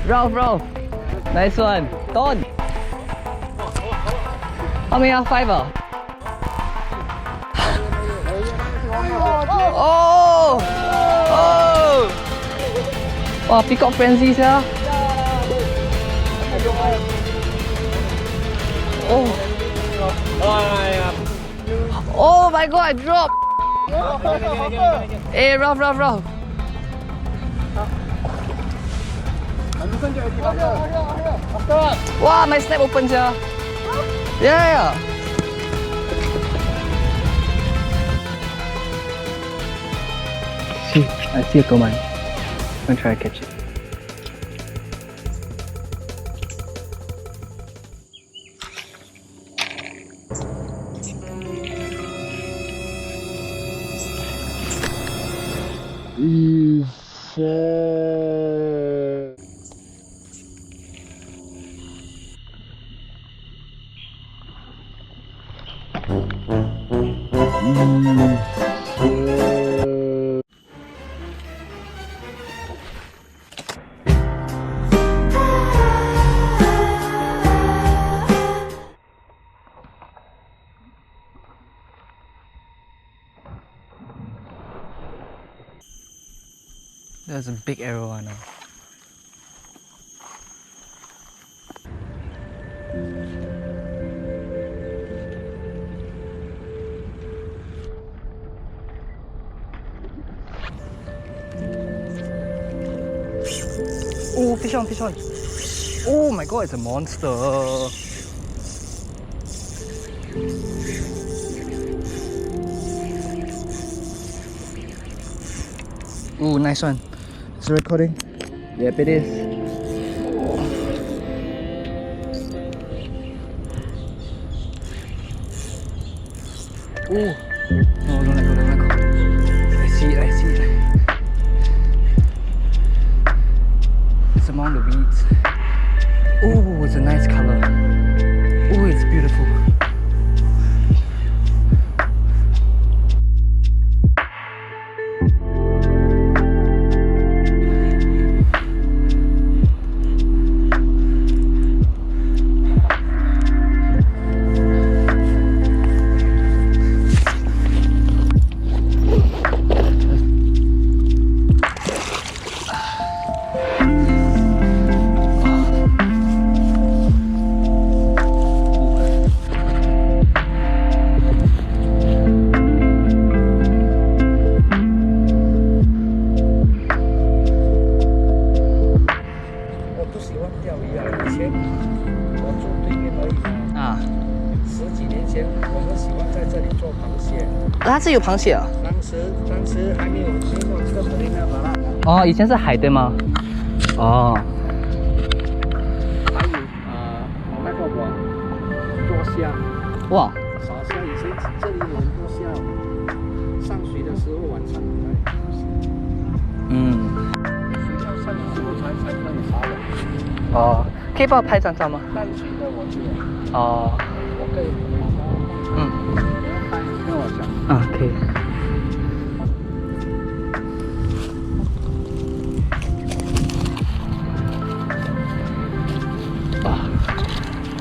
Ralph. Nice one. Don. How many are 5 啊？ Oh! Oh! Wow, peacock frenzy sia. Oh! Oh my god, I dropped! Hey, Ralph. Wow, my snap open sia. Yeah. See, I see a command. I'm gonna try to catch it. There's a big arrow on now. Oh, fish on. Oh my god, it's a monster. Oh, nice one. Is it recording? Yep, it is. Oh, no, don't let go. I see it. It's among the weeds. Oh, it's a nice color. Oh, it's beautiful.它是有螃蟹啊？当时还没有这个Melaine Martinez。哦，以前是海对吗？哦。还有那个多虾。哇。傻虾以前这里有很多虾，上水的时候晚上来。水要上的时候才可以杀的。哦，可以帮我拍张照吗？淡水的我就有。哦。我可以。跟我讲。啊，可以。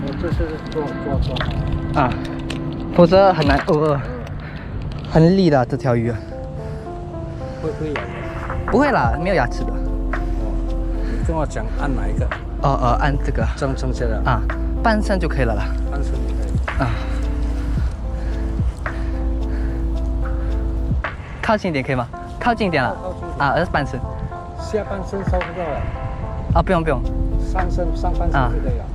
我这是做。啊，否则很难很利的这条鱼。会咬吗？不会啦，没有牙齿的。你跟我讲按哪一个？按这个。正确的。啊，半身就可以了啦。半身就可以。啊。靠近一点可以吗？靠近一点了。而是半身。下半身收不到了。啊，不用。上半身就可以了。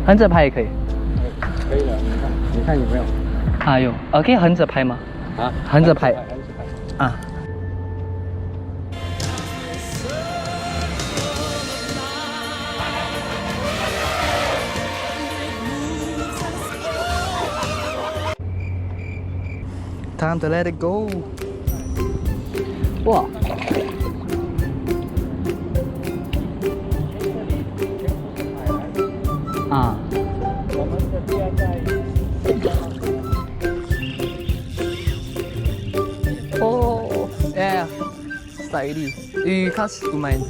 横着拍也可以。可以了，你看有没有？啊有，可以横着拍吗？啊，横着拍。啊。Time to let it go. 哇！啊！我们的家在。哦！ start already. You can't do mine.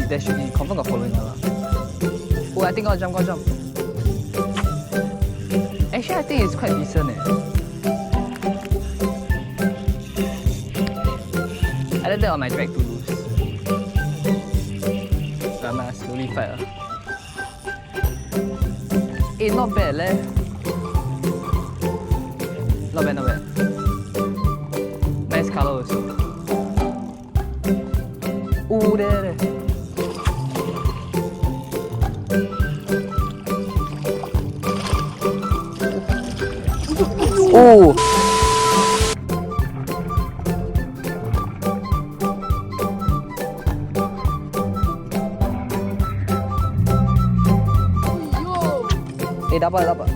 There should be confirm got following now. Oh, I think I'll jump. Actually, I think it's quite decent. I did that on my drag to lose. So I must slowly fight. Hey, not bad, leh. Not bad. Nice color also. Oh, there. Oh! Dapat.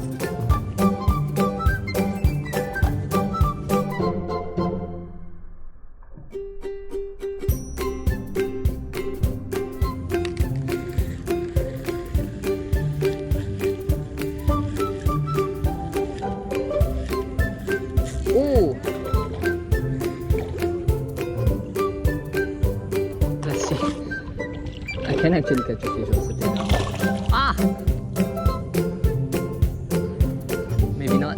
Oh! Let's see. I can actually catch a fish on sitting down. Ah! Maybe not.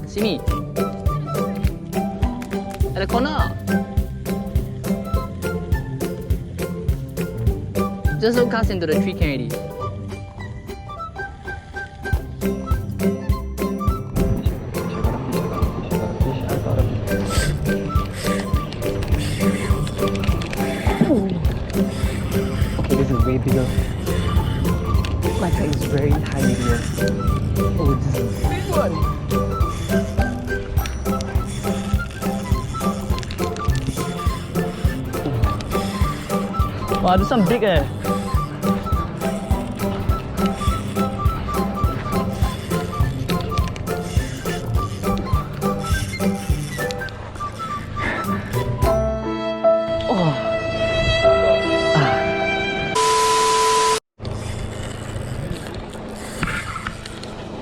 See me? At the corner! Just don't cast into the tree can already. Okay, this is way bigger. My tank is very tiny here. Oh, this is a big one! Wow, this one big eh!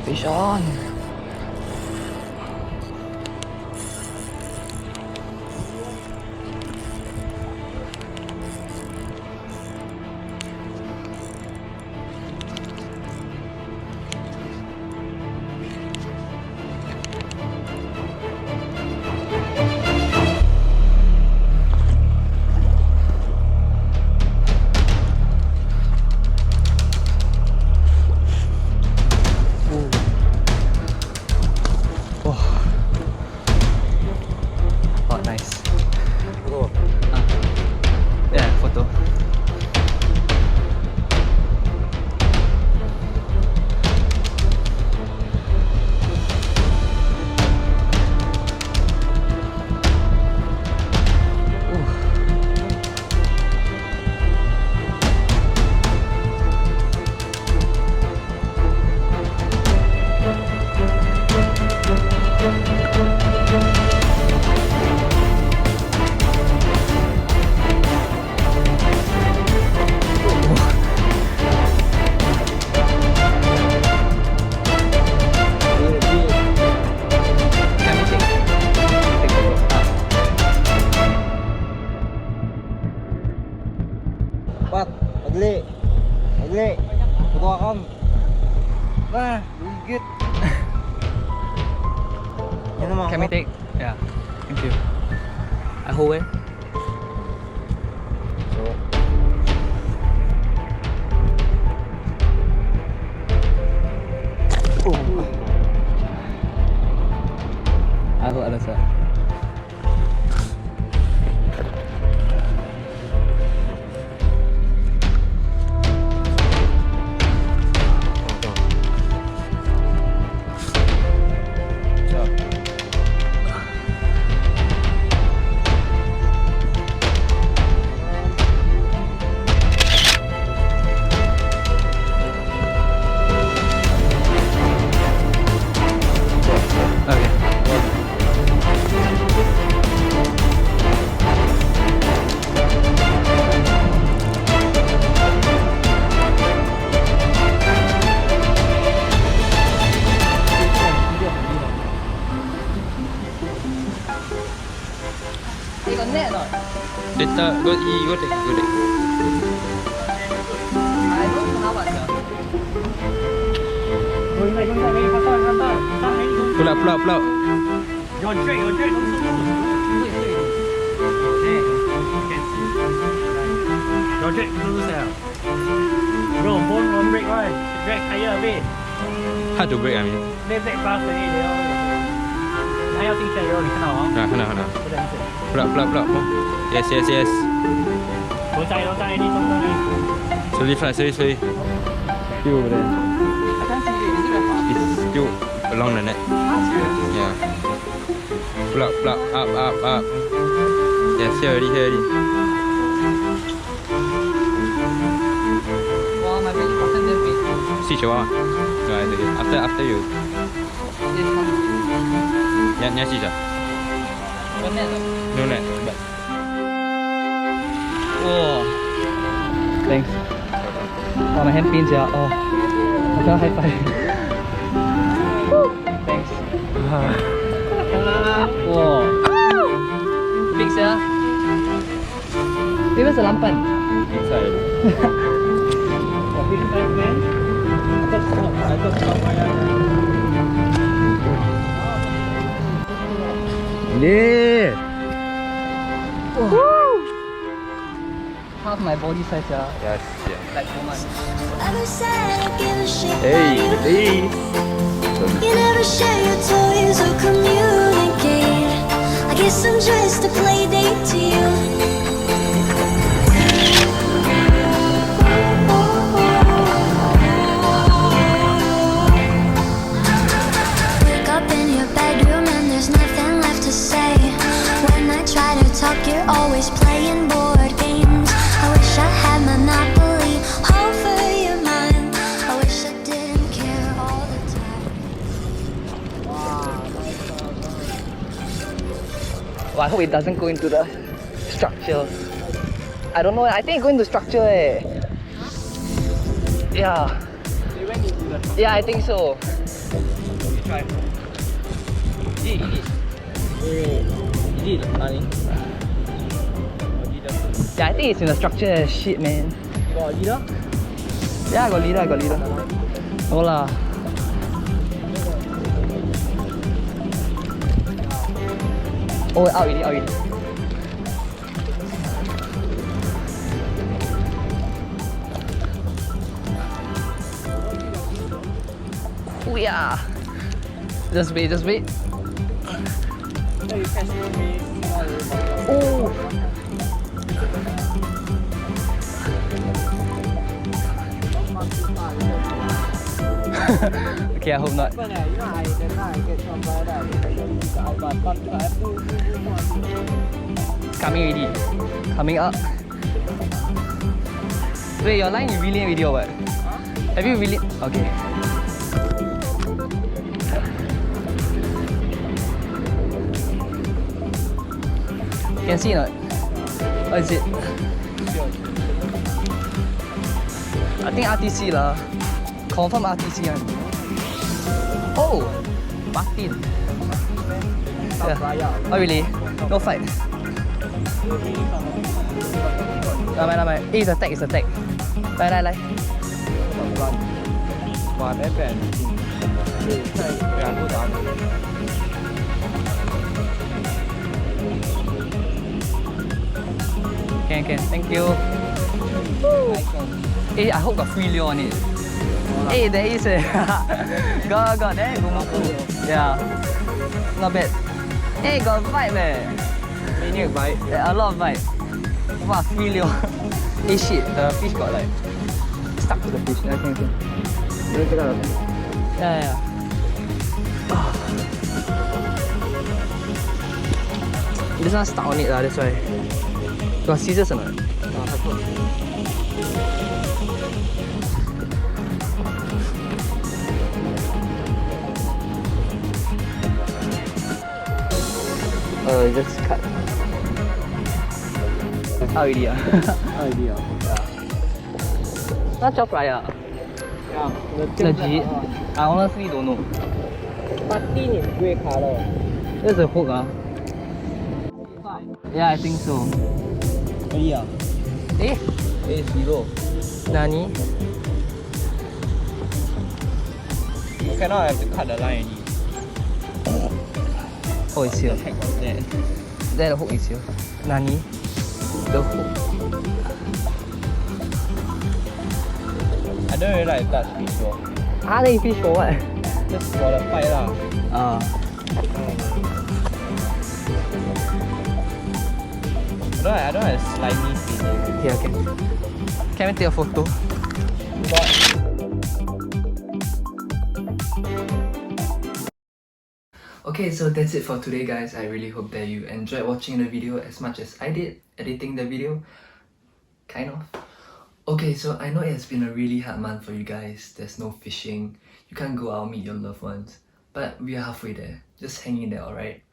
Fish on! Ugly. Tutukan. Nah, gigit. Yan naman. Can we take? Yeah. Thank you. I hold it. So. I hold other side. You got net or not? Later, go eat, go take. I don't know how much. Pull out. Your drink, don't so Your drink, don't sell. Bro, bone break right. Break higher a bit. Hard to break, I mean. They break fast already. I don't think so. You can know. Hold on. Pull out. Yes. Don't try any. Slowly fly. Still over there. I can't see it. Is it very far? It's still along the net. Yeah. Pull out. Up. Yes, here already. Wow, my belly button damn big. Switch your one. No, after you. Yes, come. Yeah, switch. Got net or not? No net, but. Whoa. Thanks. Oh, my hand pains, yeah. Oh. I cannot high five. Thanks. Whoa. Big, yeah. Where's the lampan? Inside. Big size man. I thought Yeah. Woo! Half my body size, yeah. Yes. Like 4 months. Hey. You never share your toys or communicate. I guess I'm just a play date to you. Wake up in your bedroom and there's nothing left to say. When I try to talk, you're always playing board games. I wish I had Monopoly over your mind. I wish I didn't care all the time. Well, I hope it doesn't go into the structure. I don't know. I think it go into structure. Yeah. Yeah, I think so. Try. It is. Yeah, I think it's in the structure. Shit, man. Got a leader? Yeah, I got leader. No lah. Oh, out already. Oh yeah. Just wait. Oh. Okay, I hope not. Coming already. Coming up. Wait, your line you reeling already or what? Have you reeling? Okay. Can see or not? What is it? I think RTC lah. Confirm RTC one. Oh! Martin. Yeah. Oh really? No fight. Never. It's attack. Lai. Can. Thank you. Hey, I hope got free lure on it. Hey, there is got there. Yeah. Not bad. Hey, got vibe Maniac bite. Yeah, a lot of vibe. Wow, free lure. Hey shit, the fish got like stuck to the fish. Okay. Yeah. This one stuck on it lah, that's why. Got scissors or not? Just cut. How already? Yeah. Not chop right? Yeah. Legit. I honestly don't know. Patin is grey color. There's a hook. Yeah, I think so. Yeah. Eh? A0. Nani? Cannot have to cut the line already. Oh, it's here. Heck was that? There, the hook is here. Nani? The hook. I don't really like touch fish roll. Ah, then you fish for what? Just for the fight lah. I don't have slimy feeling. Here, okay. Can we take a photo? Okay, so that's it for today, guys. I really hope that you enjoyed watching the video as much as I did editing the video. Kind of. Okay, so I know it has been a really hard month for you guys. There's no fishing. You can't go out meet your loved ones. But we are halfway there. Just hang in there, alright?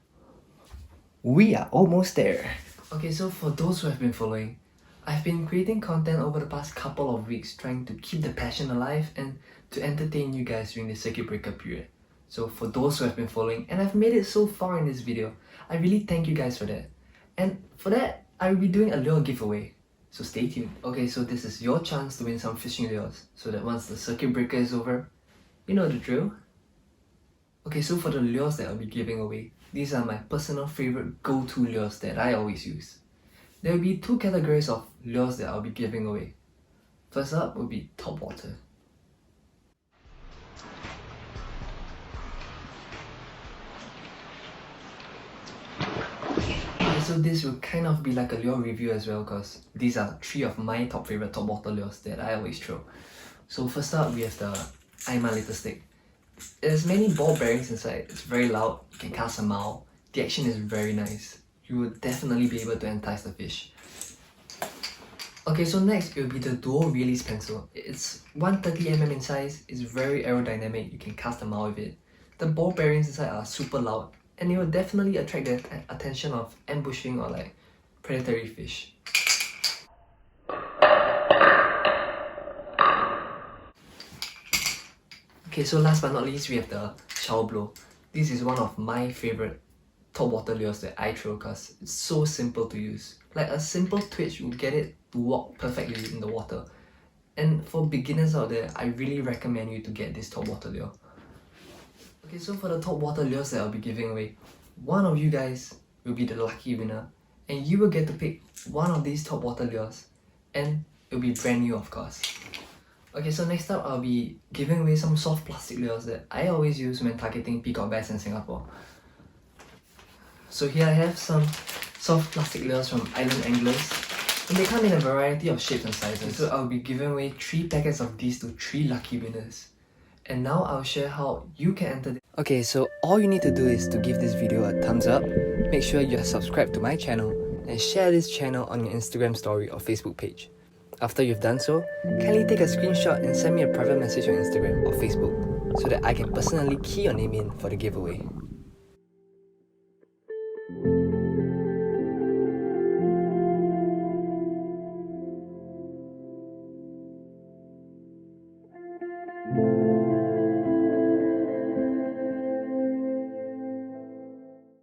We are almost there. Okay, so for those who have been following, I've been creating content over the past couple of weeks trying to keep the passion alive and to entertain you guys during the circuit breaker period. So for those who have been following and I've made it so far in this video, I really thank you guys for that. And for that, I will be doing a lure giveaway. So stay tuned. Okay, so this is your chance to win some fishing lures so that once the circuit breaker is over, you know the drill. Okay, so for the lures that I'll be giving away, these are my personal favorite go-to lures that I always use. There will be two categories of lures that I'll be giving away. First up will be Topwater. Okay, so this will kind of be like a lure review as well because these are three of my top favorite Topwater lures that I always throw. So first up we have the I'm a Little Stick. It has many ball bearings inside, it's very loud, you can cast a mile, the action is very nice. You will definitely be able to entice the fish. Okay, so next it will be the dual release pencil. It's 130mm in size, it's very aerodynamic, you can cast a mile with it. The ball bearings inside are super loud and it will definitely attract the attention of ambushing or like predatory fish. Okay, so last but not least, we have the shower blow. This is one of my favorite Topwater lures that I throw because it's so simple to use. Like a simple twitch will get it to walk perfectly in the water. And for beginners out there, I really recommend you to get this Topwater lure. Okay, so for the Topwater lures that I'll be giving away, one of you guys will be the lucky winner and you will get to pick one of these Topwater lures and it will be brand new, of course. Okay, so next up I'll be giving away some soft plastic lures that I always use when targeting peacock bass in Singapore. So here I have some soft plastic lures from Island Anglers and they come in a variety of shapes and sizes. So I'll be giving away 3 packets of these to 3 lucky winners. And now I'll share how you can enter. Okay, so all you need to do is to give this video a thumbs up, make sure you are subscribed to my channel and share this channel on your Instagram story or Facebook page. After you've done so, kindly take a screenshot and send me a private message on Instagram or Facebook so that I can personally key your name in for the giveaway.